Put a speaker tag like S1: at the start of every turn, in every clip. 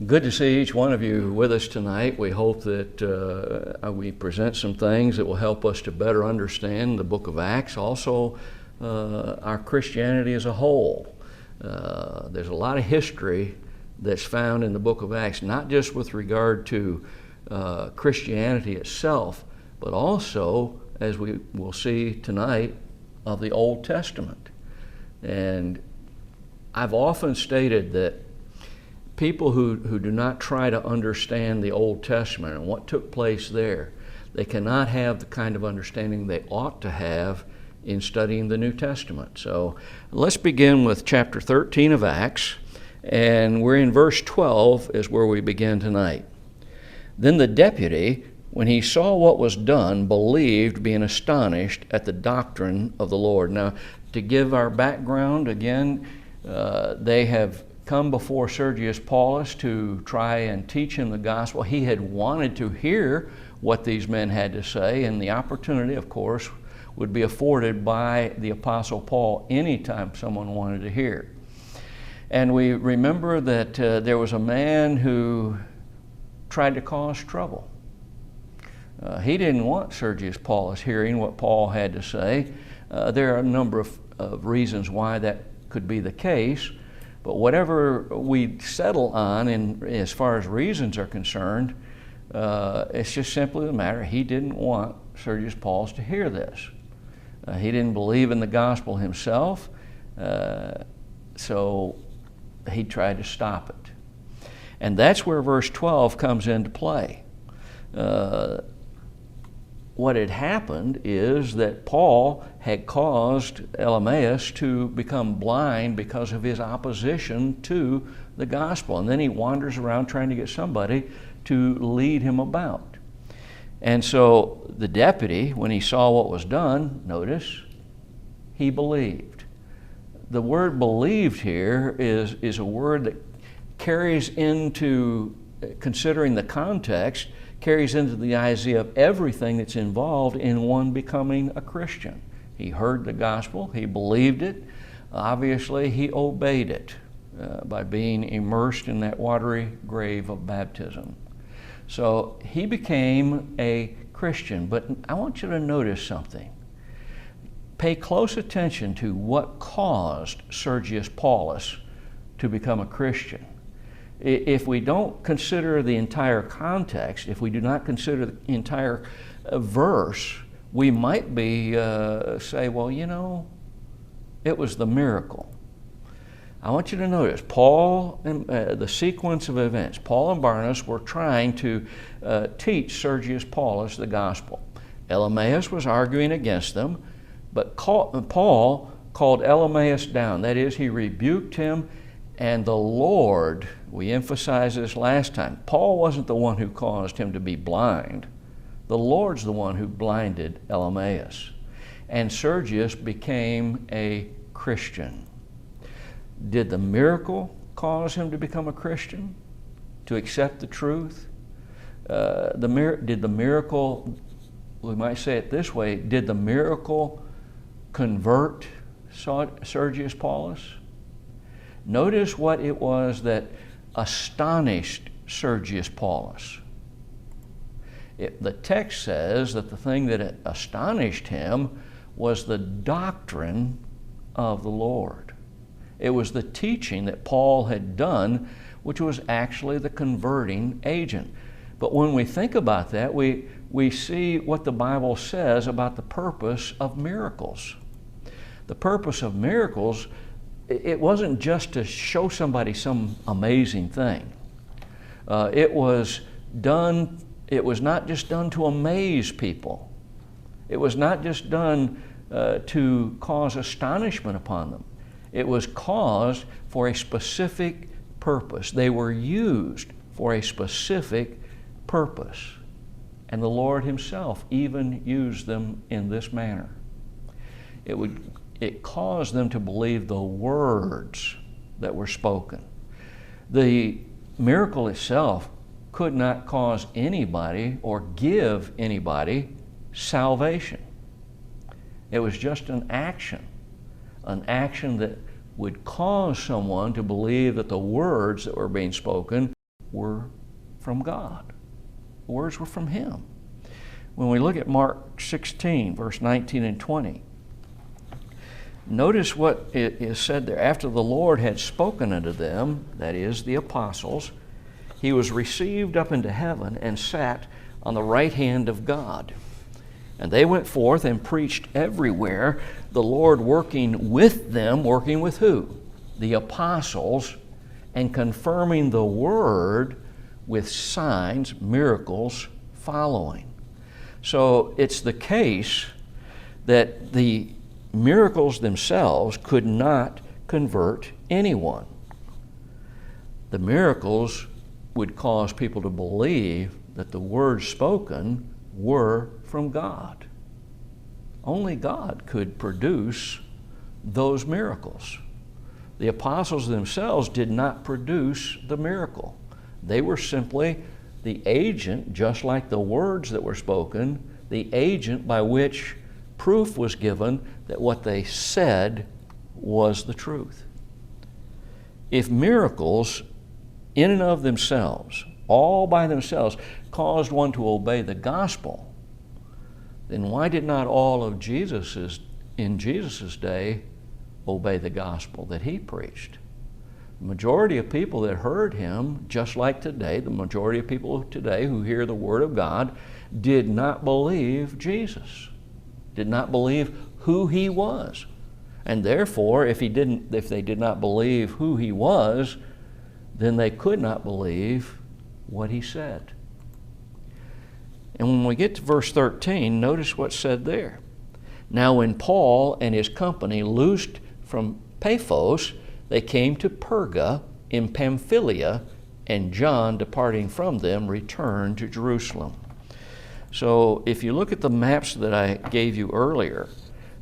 S1: Good to see each one of you with us tonight. We hope that we present some things that will help us to better understand the book of Acts, also our Christianity as a whole. There's a lot of history that's found in the book of Acts, not just with regard to Christianity itself, but also, as we will see tonight, of the Old Testament. And I've often stated that people who do not try to understand the Old Testament and what took place there, they cannot have the kind of understanding they ought to have in studying the New Testament. So let's begin with chapter 13 of Acts, and we're in verse 12 is where we begin tonight. Then the deputy, when he saw what was done, believed, being astonished at the doctrine of the Lord. Now, to give our background again, they have come before Sergius Paulus to try and teach him the gospel. He had wanted to hear what these men had to say, and the opportunity, of course, would be afforded by the Apostle Paul anytime someone wanted to hear. And we remember that there was a man who tried to cause trouble. He didn't want Sergius Paulus hearing what Paul had to say. There are a number of reasons why that could be the case. But whatever we settle on as far as reasons are concerned, it's just simply the matter he didn't want Sergius Paulus to hear this. He didn't believe in the gospel himself, so he tried to stop it. And that's where verse 12 comes into play. What had happened is that Paul had caused Elymas to become blind because of his opposition to the gospel. And then he wanders around trying to get somebody to lead him about. And so the deputy, when he saw what was done, notice, he believed. The word believed here is a word that carries into, considering the context, carries into the idea of everything that's involved in one becoming a Christian. He heard the gospel, he believed it, obviously he obeyed it by being immersed in that watery grave of baptism. So he became a Christian, but I want you to notice something. Pay close attention to what caused Sergius Paulus to become a Christian. If we don't consider the entire context, if we do not consider the entire verse, we might be say, well, you know, it was the miracle. I want you to notice Paul and the sequence of events. Paul and Barnabas were trying to teach Sergius Paulus the gospel. Elymas was arguing against them, but Paul called Elymas down. That is, he rebuked him. And the Lord, we emphasized this last time, Paul wasn't the one who caused him to be blind. The Lord's the one who blinded Elymas. And Sergius became a Christian. Did the miracle cause him to become a Christian? To accept the truth? Did the miracle, we might say it this way, did the miracle convert Sergius Paulus? Notice what it was that astonished Sergius Paulus. The text says that the thing that astonished him was the doctrine of the Lord. It was the teaching that Paul had done, which was actually the converting agent. But when we think about that, we see what the Bible says about the purpose of miracles. The purpose of miracles, it wasn't just to show somebody some amazing thing. It was not just done to amaze people. It was not just done to cause astonishment upon them. It was caused for a specific purpose. They were used for a specific purpose. And the Lord himself even used them in this manner. It caused them to believe the words that were spoken. The miracle itself could not cause anybody or give anybody salvation. It was just an action that would cause someone to believe that the words that were being spoken were from God. The words were from Him. When we look at Mark 16, verse 19 and 20, notice what it is said there. After the Lord had spoken unto them, that is, the apostles, He was received up into heaven and sat on the right hand of God. And they went forth and preached everywhere, the Lord working with them. Working with who? The apostles, and confirming the word with signs, miracles following. So it's the case that the miracles themselves could not convert anyone. The miracles would cause people to believe that the words spoken were from God. Only God could produce those miracles. The apostles themselves did not produce the miracle. They were simply the agent, just like the words that were spoken, the agent by which proof was given that what they said was the truth. If miracles in and of themselves, all by themselves, caused one to obey the gospel, then why did not all of in Jesus' day obey the gospel that He preached? The majority of people that heard Him, just like today, the majority of people today who hear the Word of God did not believe Jesus, did not believe who He was. And therefore, if they did not believe who He was, then they could not believe what He said. And when we get to verse 13, notice what's said there. Now when Paul and his company loosed from Paphos, they came to Perga in Pamphylia, and John, departing from them, returned to Jerusalem. So if you look at the maps that I gave you earlier,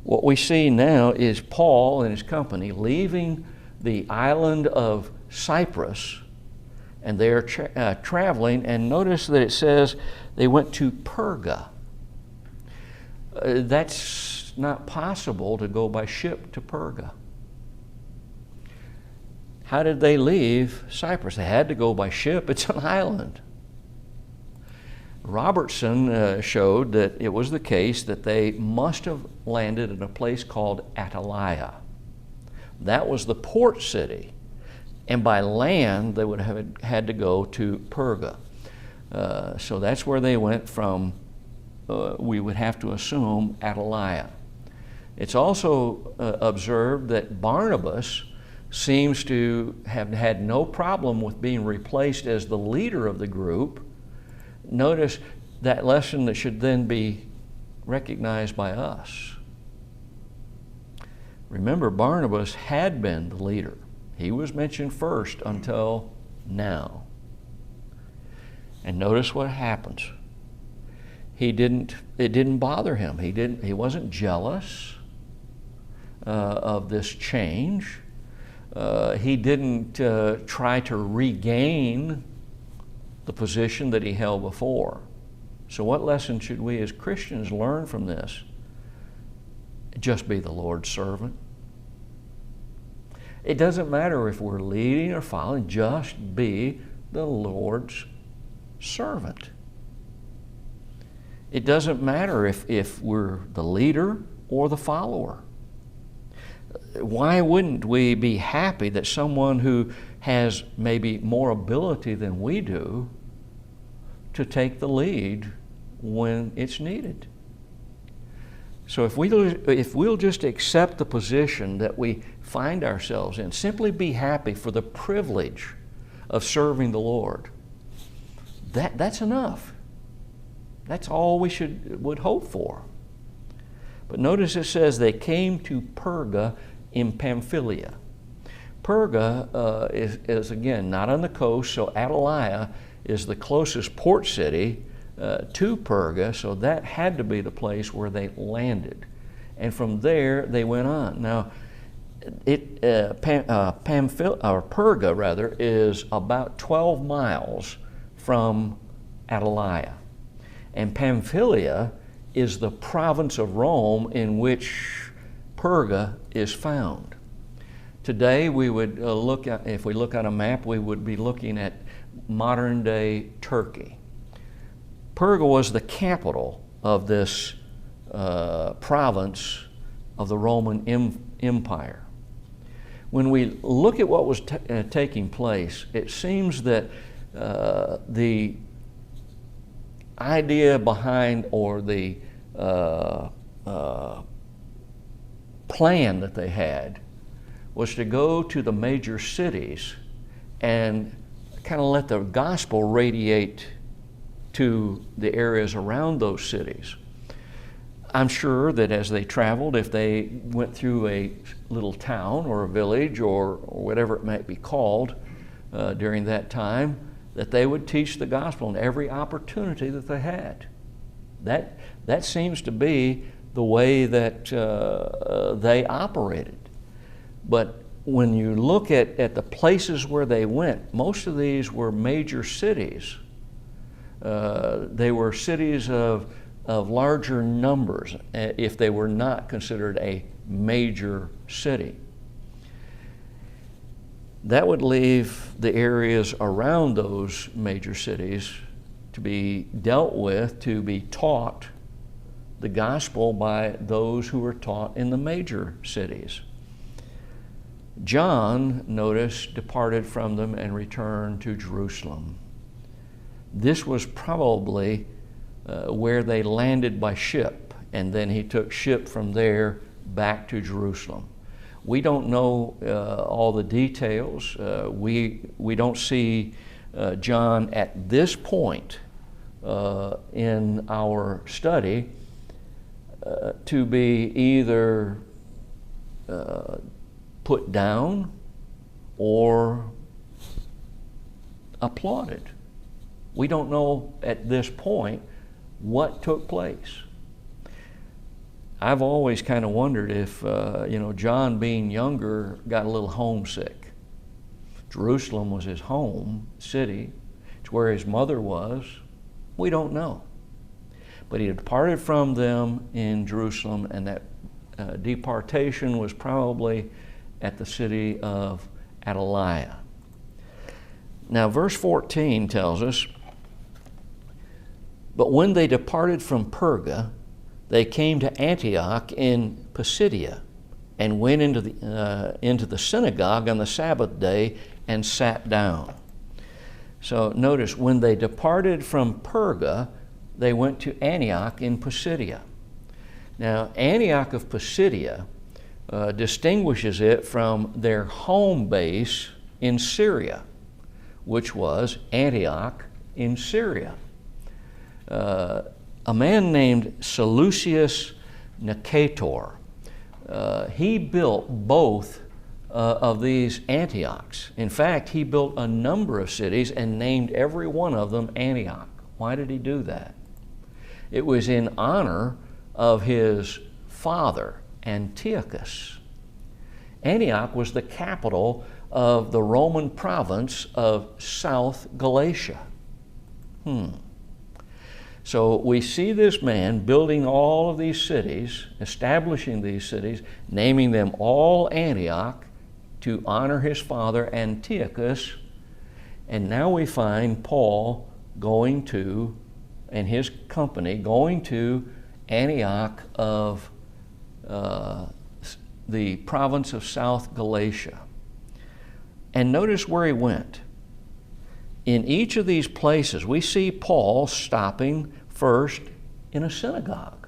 S1: what we see now is Paul and his company leaving the island of Cyprus, and they're traveling, and notice that it says they went to Perga. That's not possible to go by ship to Perga. How did they leave Cyprus? They had to go by ship. It's an island. Robertson showed that it was the case that they must have landed in a place called Attalia. That was the port city. And by land, they would have had to go to Perga. So that's where they went from, we would have to assume, Attalia. It's also observed that Barnabas seems to have had no problem with being replaced as the leader of the group. Notice that lesson that should then be recognized by us. Remember, Barnabas had been the leader. He was mentioned first until now. And notice what happens. It didn't bother him. He wasn't jealous of this change. He didn't try to regain the position that he held before. So what lesson should we as Christians learn from this? Just be the Lord's servant. It doesn't matter if we're leading or following, just be the Lord's servant. It doesn't matter if we're the leader or the follower. Why wouldn't we be happy that someone who has maybe more ability than we do to take the lead when it's needed? So if we'll just accept the position that we find ourselves in, simply be happy for the privilege of serving the Lord, that's enough. That's all we would hope for. But notice it says they came to Perga in Pamphylia. Perga is again not on the coast, so Attalia is the closest port city to Perga, so that had to be the place where they landed. And from there they went on. Now, Perga rather is about 12 miles from Attalia. And Pamphylia is the province of Rome in which Perga is found. Today we would if we look on a map, we would be looking at modern-day Turkey. Perga was the capital of this province of the Roman Empire. When we look at what was taking place, it seems that the idea behind, or the plan that they had, was to go to the major cities and kind of let the gospel radiate to the areas around those cities. I'm sure that as they traveled, if they went through a little town or a village or whatever it might be called during that time, that they would teach the gospel in every opportunity that they had. That seems to be the way that they operated. But when you look at the places where they went, most of these were major cities. They were cities of larger numbers, if they were not considered a major city. That would leave the areas around those major cities to be dealt with, to be taught the gospel by those who were taught in the major cities. John, notice, departed from them and returned to Jerusalem. This was probably where they landed by ship, and then he took ship from there back to Jerusalem. We don't know all the details. We don't see John at this point in our study to be either put down or applauded. We don't know at this point what took place. I've always kind of wondered if, John being younger got a little homesick. Jerusalem was his home city. It's where his mother was. We don't know. But he departed from them in Jerusalem, and that departation was probably at the city of Attalia. Now, verse 14 tells us, "But when they departed from Perga, they came to Antioch in Pisidia, and went into the synagogue on the Sabbath day and sat down." So notice, when they departed from Perga, they went to Antioch in Pisidia. Now, Antioch of Pisidia distinguishes it from their home base in Syria, which was Antioch in Syria. A man named Seleucus Nicator, he built both of these Antiochs. In fact, he built a number of cities and named every one of them Antioch. Why did he do that? It was in honor of his father, Antiochus. Antioch was the capital of the Roman province of South Galatia. So we see this man building all of these cities, establishing these cities, naming them all Antioch to honor his father Antiochus. And now we find Paul going to, and his company, going to Antioch of the province of South Galatia. And notice where he went. In each of these places, we see Paul stopping first in a synagogue.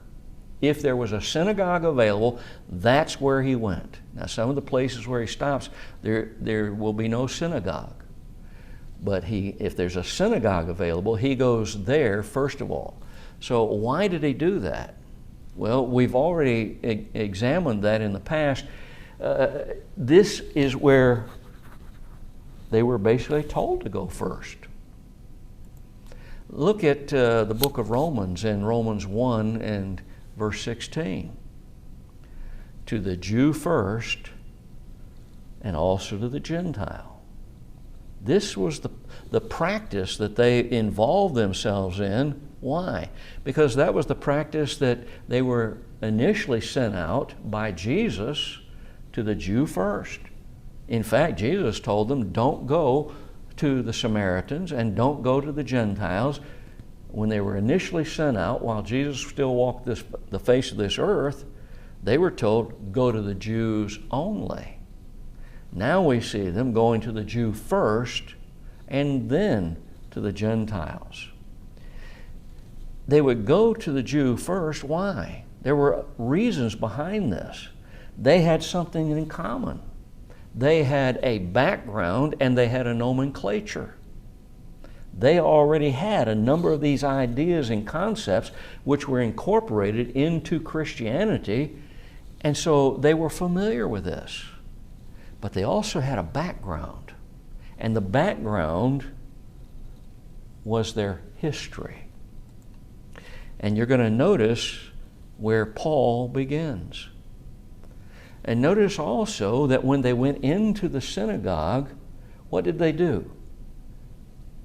S1: If there was a synagogue available, that's where he went. Now, some of the places where he stops, there will be no synagogue. But if there's a synagogue available, he goes there first of all. So why did he do that? Well, we've already examined that in the past. This is where they were basically told to go first. Look at the book of Romans in Romans 1 and verse 16. To the Jew first, and also to the Gentile. This was the practice that they involved themselves in. Why? Because that was the practice that they were initially sent out by Jesus to the Jew first. In fact, Jesus told them, don't go to the Samaritans and don't go to the Gentiles. When they were initially sent out, while Jesus still walked the face of this earth, they were told, go to the Jews only. Now we see them going to the Jew first and then to the Gentiles. They would go to the Jew first. Why? There were reasons behind this. They had something in common. They had a background and they had a nomenclature. They already had a number of these ideas and concepts which were incorporated into Christianity, and so they were familiar with this. But they also had a background, and the background was their history. And you're going to notice where Paul begins. And notice also that when they went into the synagogue, what did they do?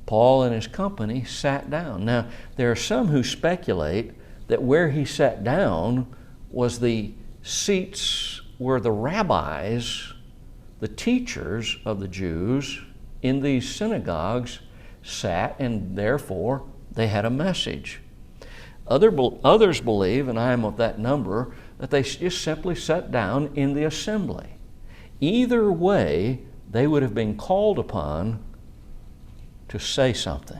S1: Paul and his company sat down. Now, there are some who speculate that where he sat down was the seats where the rabbis, the teachers of the Jews in these synagogues sat, and therefore they had a message. Others believe, and I am of that number, that they just simply sat down in the assembly. Either way, they would have been called upon to say something.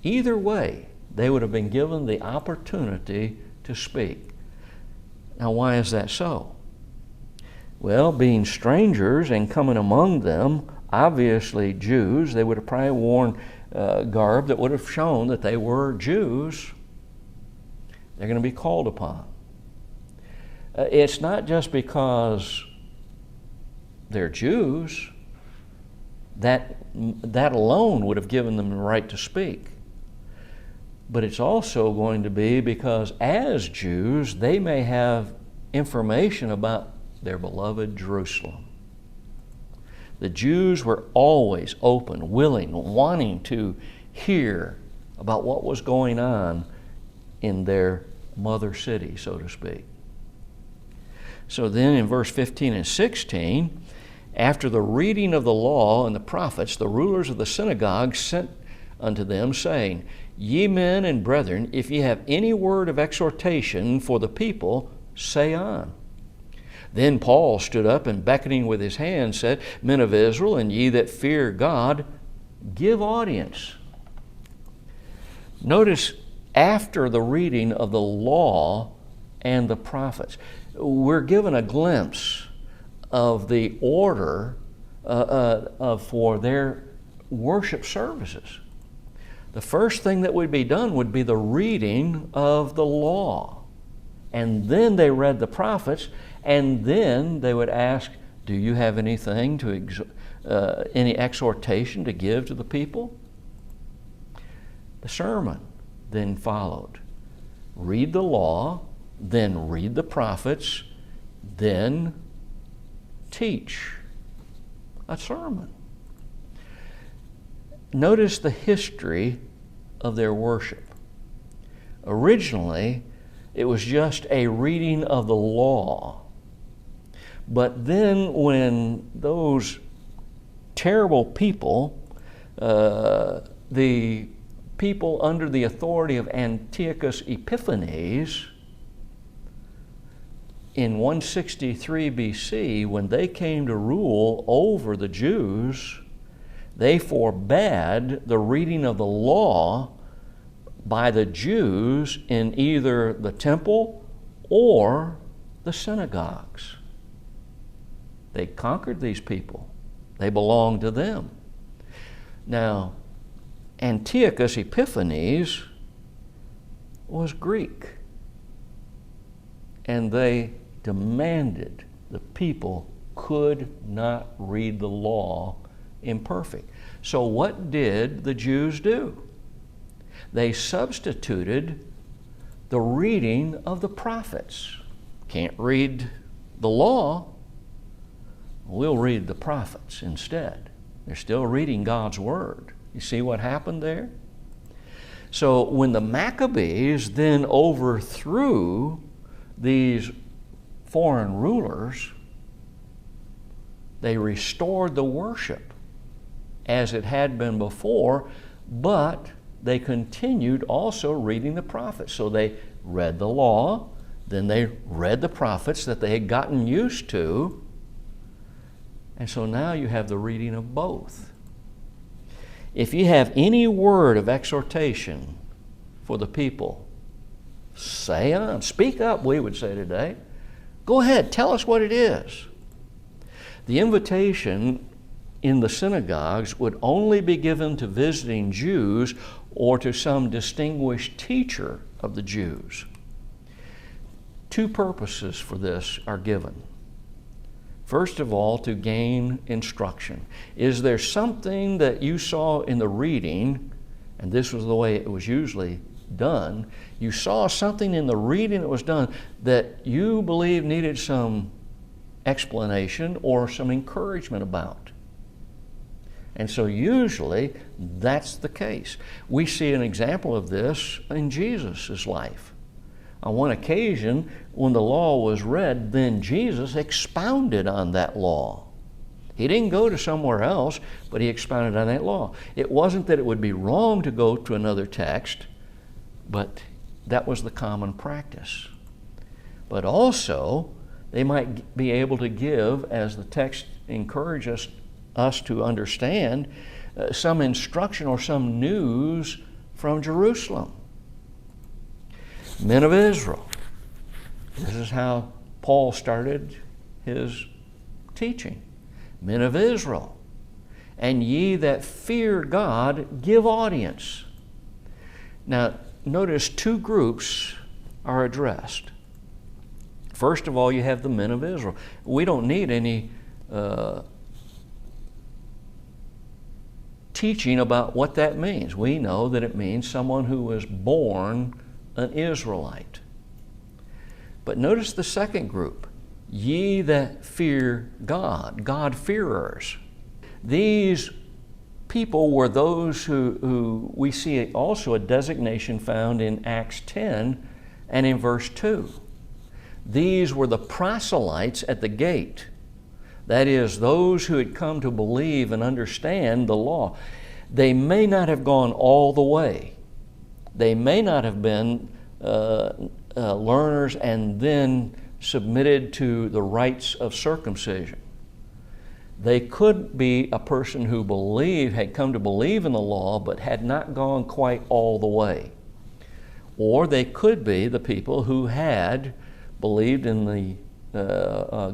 S1: Either way, they would have been given the opportunity to speak. Now, why is that so? Well, being strangers and coming among them, obviously Jews, they would have probably worn garb that would have shown that they were Jews. They're going to be called upon. It's not just because they're Jews. That alone would have given them the right to speak. But it's also going to be because as Jews, they may have information about their beloved Jerusalem. The Jews were always open, willing, wanting to hear about what was going on in their mother city, so to speak. So then in verse 15 and 16, after the reading of the law and the prophets, the rulers of the synagogue sent unto them, saying, Ye men and brethren, if ye have any word of exhortation for the people, say on. Then Paul stood up and beckoning with his hand said, Men of Israel, and ye that fear God, give audience. Notice after the reading of the law and the prophets, we're given a glimpse of the order for their worship services. The first thing that would be done would be the reading of the law. And then they read the prophets, and then they would ask, do you have anything any exhortation to give to the people? The sermon then followed. Read the law, then read the prophets, then teach a sermon. Notice the history of their worship. Originally, it was just a reading of the law. But then when those terrible people, the people under the authority of Antiochus Epiphanes, in 163 BC, when they came to rule over the Jews, they forbade the reading of the law by the Jews in either the temple or the synagogues. They conquered these people. They belonged to them. Now, Antiochus Epiphanes was Greek, and they demanded the people could not read the law imperfect. So what did the Jews do? They substituted the reading of the prophets. Can't read the law, we'll read the prophets instead. They're still reading God's Word. You see what happened there? So when the Maccabees then overthrew these foreign rulers, they restored the worship as it had been before, but they continued also reading the prophets. So they read the law, then they read the prophets that they had gotten used to, and so now you have the reading of both. If you have any word of exhortation for the people, say on, speak up, we would say today. Go ahead, tell us what it is. The invitation in the synagogues would only be given to visiting Jews or to some distinguished teacher of the Jews. Two purposes for this are given. First of all, to gain instruction. Is there something that you saw in the reading, and this was the way it was usually done, you saw something in the reading that was done that you believe needed some explanation or some encouragement about? And so usually that's the case. We see an example of this in Jesus' life. On one occasion, when the law was read, then Jesus expounded on that law. He didn't go to somewhere else, but he expounded on that law. It wasn't that it would be wrong to go to another text, but that was the common practice. But also, they might be able to give, as the text encourages us to understand, some instruction or some news from Jerusalem. Men of Israel. This is how Paul started his teaching. Men of Israel, and ye that fear God, give audience. Now, notice two groups are addressed. First of all, you have the men of Israel. We don't need any teaching about what that means. We know that it means someone who was born an Israelite. But notice the second group, ye that fear God, God-fearers. These people were those who we see also a designation found in Acts 10 and in verse 2. These were the proselytes at the gate. That is, those who had come to believe and understand the law. They may not have gone all the way. They may not have been learners and then submitted to the rites of circumcision. They could be a person who had come to believe in the law, but had not gone quite all the way. Or they could be the people who had believed in the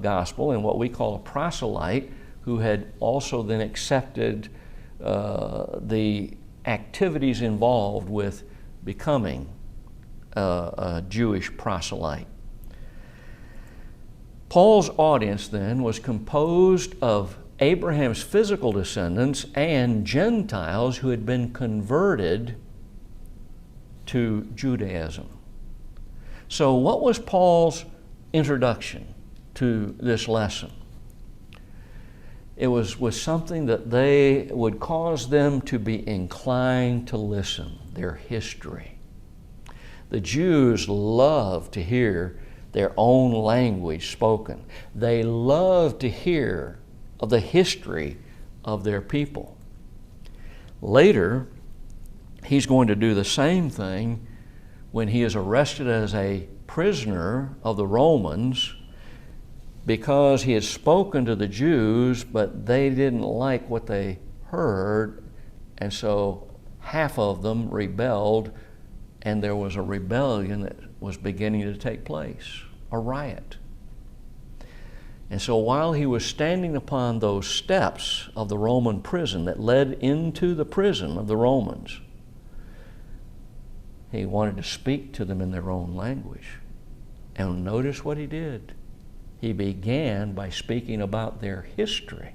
S1: gospel and what we call a proselyte, who had also then accepted the activities involved with becoming a Jewish proselyte. Paul's audience then was composed of Abraham's physical descendants and Gentiles who had been converted to Judaism. So what was Paul's introduction to this lesson? It was something that they would cause them to be inclined to listen, their history. The Jews loved to hear their own language spoken. They loved to hear of the history of their people. Later, he's going to do the same thing when he is arrested as a prisoner of the Romans, because he had spoken to the Jews, but they didn't like what they heard, and so half of them rebelled, and there was a rebellion that was beginning to take place, a riot. And so while he was standing upon those steps of the Roman prison that led into the prison of the Romans, he wanted to speak to them in their own language. And notice what he did. He began by speaking about their history.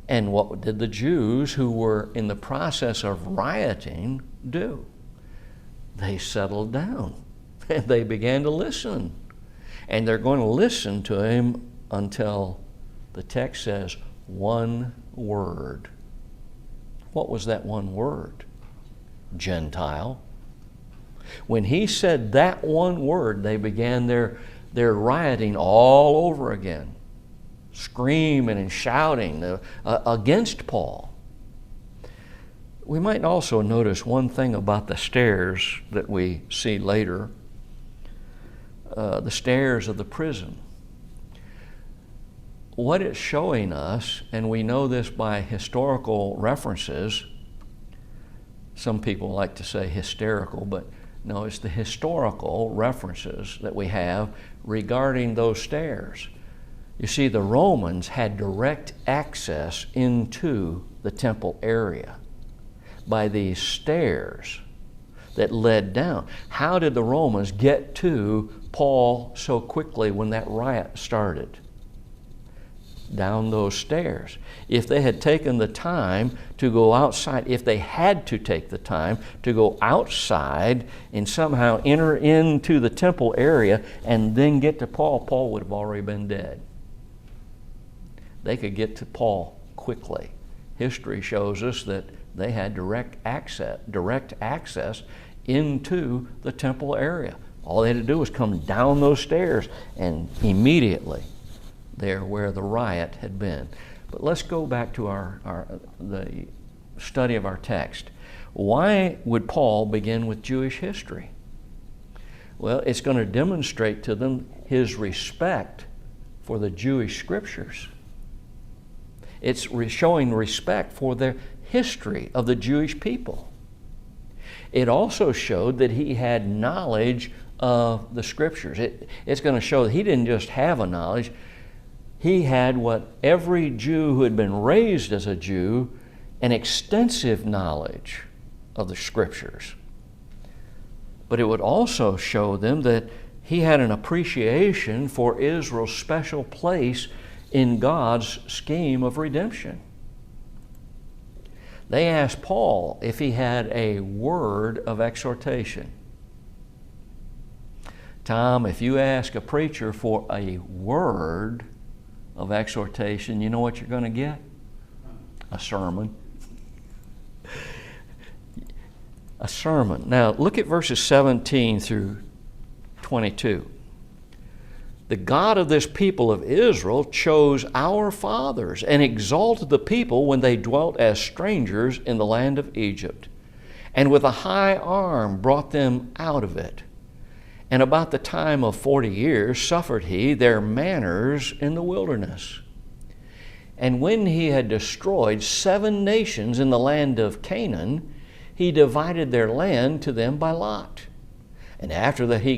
S1: And what did the Jews who were in the process of rioting do? They settled down and they began to listen. And they're going to listen to him until the text says one word. What was that one word? Gentile. When he said that one word, they began their rioting all over again. screaming and shouting against Paul. We might also notice one thing about the stairs that we see later, the stairs of the prison. What it's showing us, and we know this by historical references, some people like to say hysterical, but no, it's the historical references that we have regarding those stairs. You see, the Romans had direct access into the temple area by these stairs that led down. How did the Romans get to Paul so quickly when that riot started? Down those stairs. If they had taken the time to go outside, if they had to take the time to go outside and somehow enter into the temple area and then get to Paul, Paul would have already been dead. They could get to Paul quickly. History shows us that they had direct access into the temple area. All they had to do was come down those stairs, and immediately there where the riot had been. But let's go back to the study of our text. Why would Paul begin with Jewish history? Well, it's going to demonstrate to them his respect for the Jewish scriptures. It's showing respect for the history of the Jewish people. It also showed that he had knowledge of the scriptures. It's going to show that he didn't just have a knowledge. He had what every Jew who had been raised as a Jew, an extensive knowledge of the scriptures. But it would also show them that he had an appreciation for Israel's special place in God's scheme of redemption. They asked Paul if he had a word of exhortation. Tom, if you ask a preacher for a word of exhortation, you know what you're going to get? A sermon. A sermon. Now, look at verses 17 through 22. The God of this people of Israel chose our fathers and exalted the people when they dwelt as strangers in the land of Egypt, and with a high arm brought them out of it. And about the time of 40 years suffered he their manners in the wilderness. And when he had destroyed 7 nations in the land of Canaan, he divided their land to them by lot. And after that he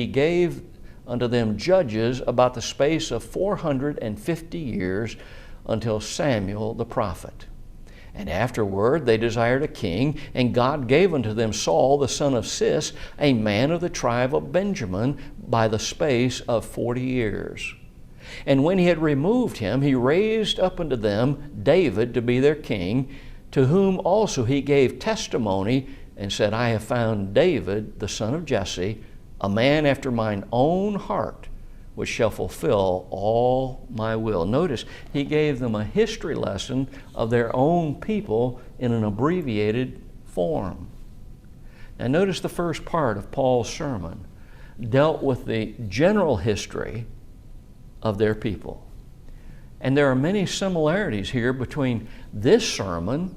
S1: gave unto them judges about the space of 450 years until Samuel the prophet. And afterward they desired a king, and God gave unto them Saul the son of Cis, a man of the tribe of Benjamin, by the space of 40 years. And when he had removed him, he raised up unto them David to be their king, to whom also he gave testimony, and said, I have found David, the son of Jesse, a man after mine own heart, which shall fulfill all my will. Notice, he gave them a history lesson of their own people in an abbreviated form. Now notice the first part of Paul's sermon dealt with the general history of their people. And there are many similarities here between this sermon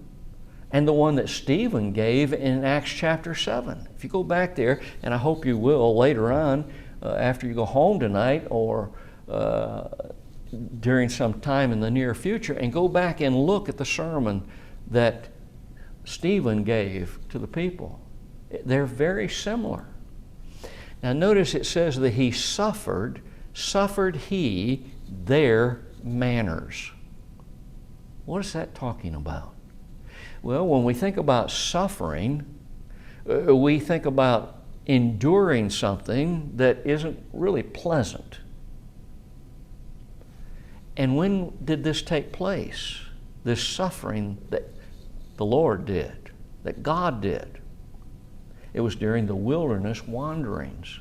S1: and the one that Stephen gave in Acts chapter 7. If you go back there, and I hope you will later on, after you go home tonight or during some time in the near future, and go back and look at the sermon that Stephen gave to the people. They're very similar. Now notice it says that he suffered he their manners. What is that talking about? Well, when we think about suffering, we think about enduring something that isn't really pleasant. And when did this take place? This suffering that the Lord did, that God did. It was during the wilderness wanderings.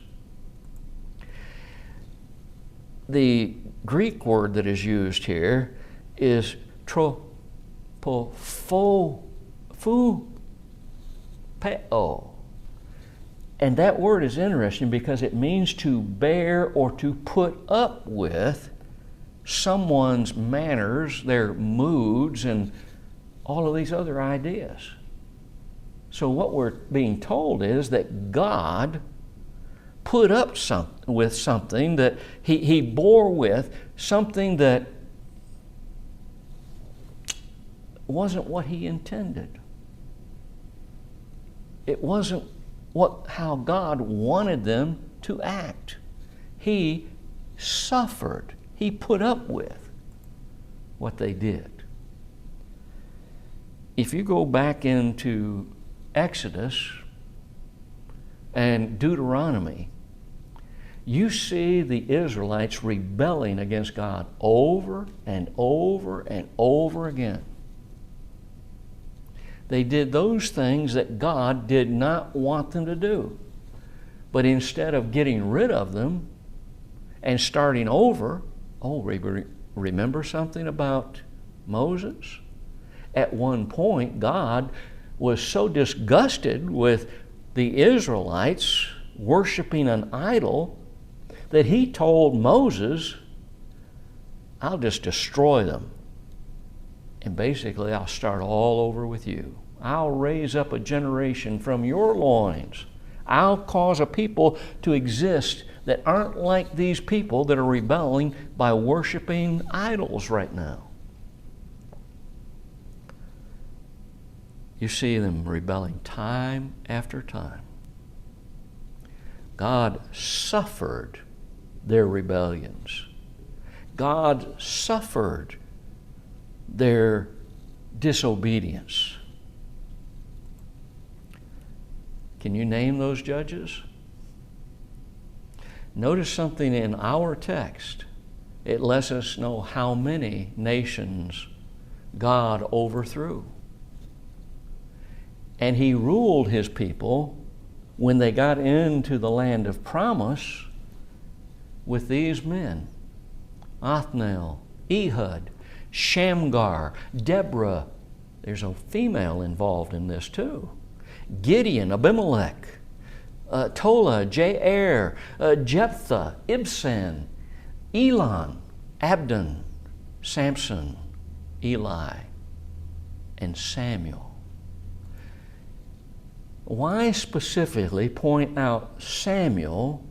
S1: The Greek word that is used here is tropopho. And that word is interesting because it means to bear or to put up with someone's manners, their moods, and all of these other ideas. So what we're being told is that God put up with something, that he bore with something that wasn't what he intended. It wasn't how God wanted them to act. He suffered. He put up with what they did. If you go back into Exodus and Deuteronomy, you see the Israelites rebelling against God over and over and over again. They did those things that God did not want them to do. But instead of getting rid of them and starting over, remember something about Moses? At one point, God was so disgusted with the Israelites worshiping an idol that he told Moses, I'll just destroy them. And basically, I'll start all over with you. I'll raise up a generation from your loins. I'll cause a people to exist that aren't like these people that are rebelling by worshiping idols right now. You see them rebelling time after time. God suffered their rebellions. God suffered their disobedience. Can you name those judges? Notice something in our text. It lets us know how many nations God overthrew. And he ruled his people when they got into the land of promise with these men: Othniel, Ehud, Shamgar, Deborah. There's a female involved in this too. Gideon, Abimelech, Tola, Jair, Jephthah, Ibsan, Elon, Abdon, Samson, Eli, and Samuel. Why specifically point out Samuel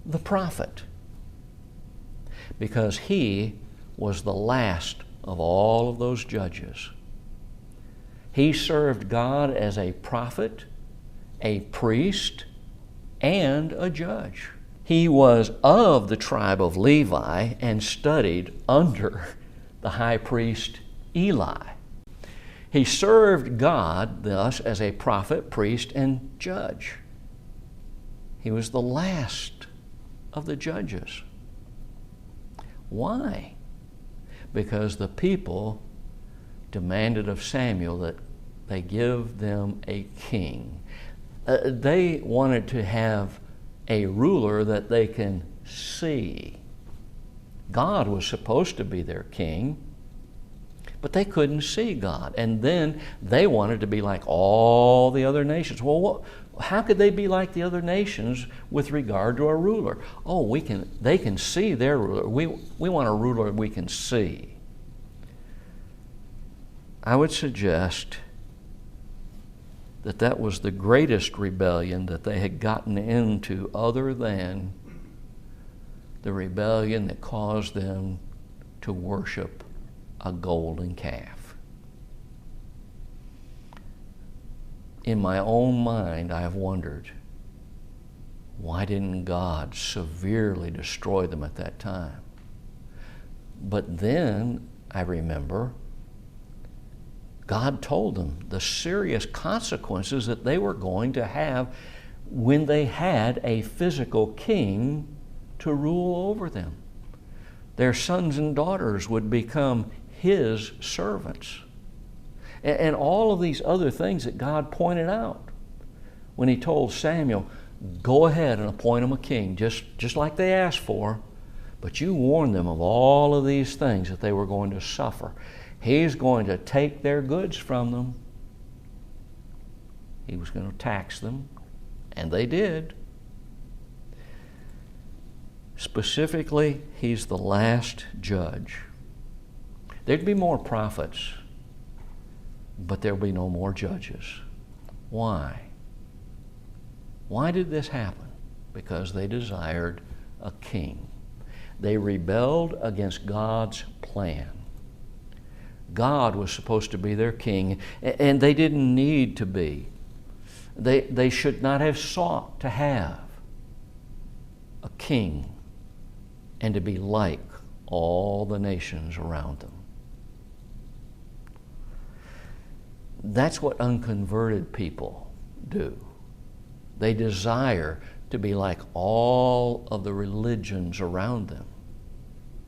S1: the prophet? Because he was the last of all of those judges. He served God as a prophet, a priest, and a judge. He was of the tribe of Levi and studied under the high priest Eli. He served God thus as a prophet, priest, and judge. He was the last of the judges. Why? Because the people demanded of Samuel that they give them a king. They wanted to have a ruler that they can see. God was supposed to be their king, but they couldn't see God. And then they wanted to be like all the other nations. Well, how could they be like the other nations with regard to a ruler? They can see their ruler. We want a ruler we can see. I would suggest that was the greatest rebellion that they had gotten into, other than the rebellion that caused them to worship a golden calf. In my own mind, I have wondered, why didn't God severely destroy them at that time? But then I remember God told them the serious consequences that they were going to have when they had a physical king to rule over them. Their sons and daughters would become his servants. And all of these other things that God pointed out when he told Samuel, go ahead and appoint them a king, just like they asked for, but you warned them of all of these things that they were going to suffer. He's going to take their goods from them. He was going to tax them And they did. Specifically, he's the last judge. There'd be more prophets, but there'll be no more judges. Why? Why did this happen? Because they desired a king. They rebelled against God's plan. God was supposed to be their king, and they didn't need to be. They should not have sought to have a king and to be like all the nations around them. That's what unconverted people do. They desire to be like all of the religions around them,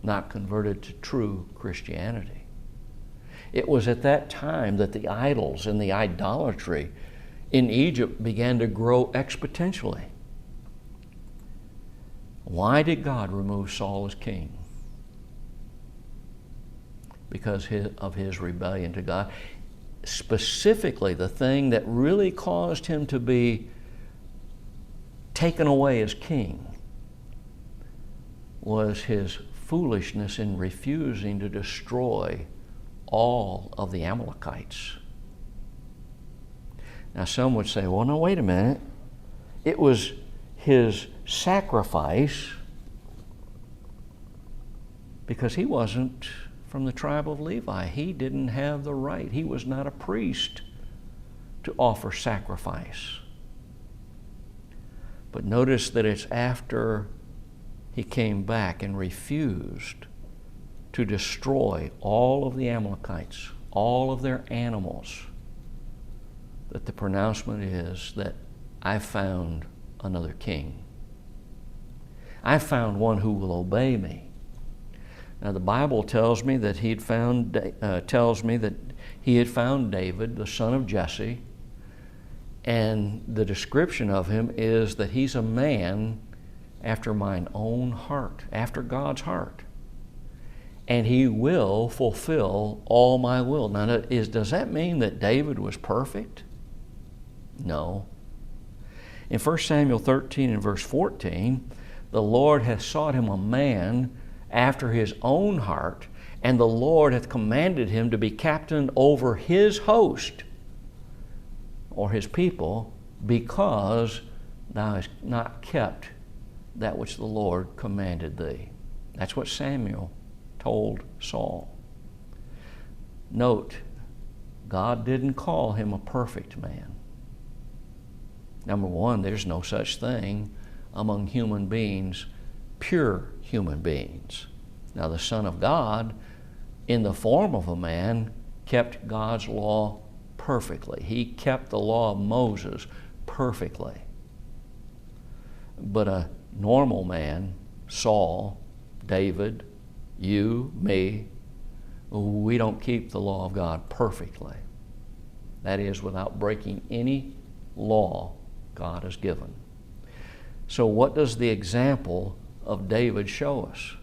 S1: not converted to true Christianity. It was at that time that the idols and the idolatry in Egypt began to grow exponentially. Why did God remove Saul as king? Because of his rebellion to God. Specifically, the thing that really caused him to be taken away as king was his foolishness in refusing to destroy all of the Amalekites. Now, some would say, well, no, wait a minute. It was his sacrifice because he wasn't from the tribe of Levi. He didn't have the right. He was not a priest to offer sacrifice. But notice that it's after he came back and refused to destroy all of the Amalekites, all of their animals, that the pronouncement is that I found another king. I found one who will obey me. Now the Bible tells me that he had found David, the son of Jesse, and the description of him is that he's a man after mine own heart, after God's heart. And he will fulfill all my will. Now, does that mean that David was perfect? No. In 1 Samuel 13 and verse 14, the Lord hath sought him a man after his own heart, and the Lord hath commanded him to be captain over his host, or his people, because thou hast not kept that which the Lord commanded thee. That's what Samuel told Saul. Note, God didn't call him a perfect man. Number one, there's no such thing among human beings, pure human beings. Now, the Son of God, in the form of a man, kept God's law perfectly. He kept the law of Moses perfectly. But a normal man, Saul, David, you, me, we don't keep the law of God perfectly. That is, without breaking any law God has given. So what does the example of David show us?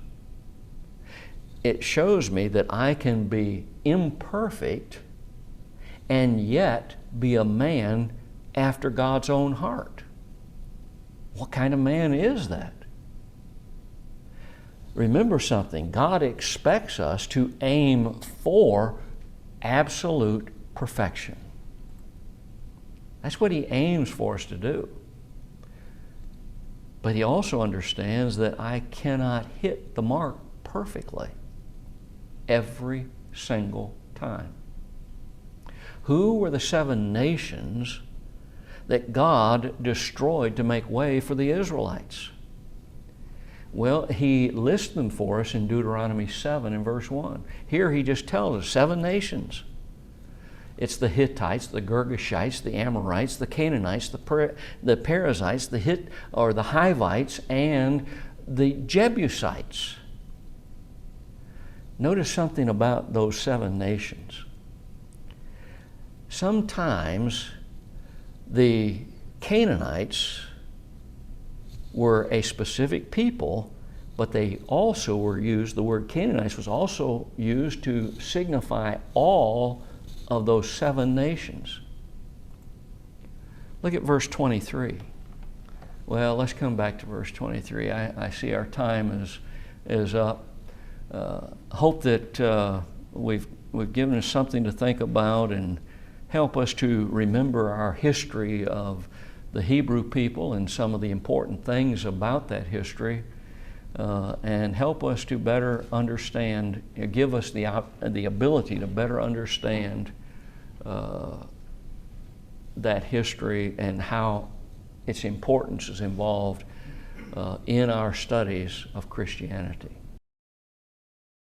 S1: It shows me that I can be imperfect and yet be a man after God's own heart. What kind of man is that? Remember something, God expects us to aim for absolute perfection. That's what He aims for us to do. But He also understands that I cannot hit the mark perfectly every single time. Who were the 7 nations that God destroyed to make way for the Israelites? Well, He lists them for us in Deuteronomy 7 and verse 1. Here He just tells us 7 nations. It's the Hittites, the Girgashites, the Amorites, the Canaanites, the Perizzites, the Hivites, and the Jebusites. Notice something about those 7 nations. Sometimes the Canaanites were a specific people, but they also were used, the word Canaanites was also used to signify all of those 7 nations. Look at verse 23. Well, let's come back to verse 23. I see our time is up. Hope that we've given us something to think about and help us to remember our history of the Hebrew people and some of the important things about that history, and help us to better understand, give us the ability to better understand that history and how its importance is involved in our studies of Christianity.